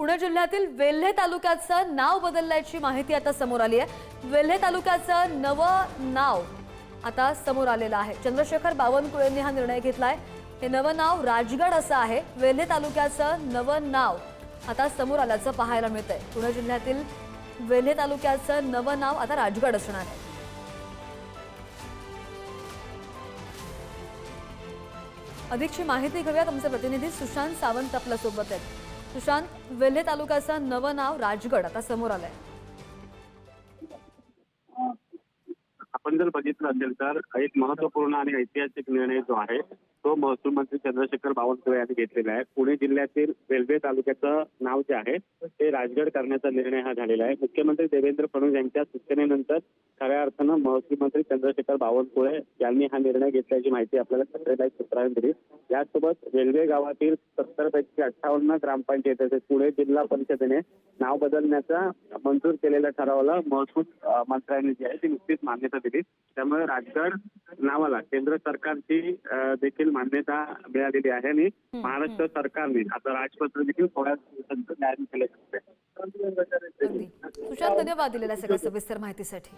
पुणे जिल्ह्यातील वेल्हे तालुक्याचं नाव बदलल्याची माहिती आता समोर आली आहे। वेल्हे तालुक्याचं नवं नाव आता समोर आलेलं आहे। चंद्रशेखर बावनकुळेंनी हा निर्णय घेतलाय। हे नवं नाव राजगड असं आहे। वेल्हे तालुक्याचं नवं नाव आता समोर आल्याचं पाहायला मिळतंय। पुणे जिल्ह्यातील वेल्हे तालुक्याचं नवं नाव आता राजगड असणार आहे। अधिकची माहिती घेऊयात, आमचे प्रतिनिधी सुशांत सावंत आपल्या सोबत आहेत। सुशांत, वेल्हे तालुक्याचं नवं नाव राजगड आता समोर आलंय। आपण जर बघितलं असेल तर एक महत्वपूर्ण आणि ऐतिहासिक निर्णय जो आहे तो महसूल मंत्री चंद्रशेखर बावनकुळे यांनी घेतलेला आहे। पुणे जिल्ह्यातील वेल्हे तालुक्याचं नाव जे आहे ते राजगड करण्याचा निर्णय हा झालेला आहे। मुख्यमंत्री देवेंद्र फडणवीस यांच्या सूचनेनंतर खऱ्या अर्थानं महसूल मंत्री चंद्रशेखर बावनकुळे यांनी हा निर्णय घेतल्याची माहिती आपल्याला पत्रकार सूत्रांनी दिली। यासोबत वेल्हे गावातील 70 पैकी 58 ग्रामपंचायत पुणे जिल्हा परिषदेने नाव बदलण्याचा मंजूर केलेल्या ठरावाला महसूल मंत्र्यांनी जी आहे ती नुकतीच मान्यता दिली। त्यामुळे राजगड नावाला केंद्र सरकारची देखील मान्यता मिळालेली आहे आणि महाराष्ट्र सरकारने आता राजपत्र देखील थोड्या दिवसांत जारी केले आहे। सुशांत, धन्यवाद दिलेल्या सगळ्या सविस्तर माहितीसाठी।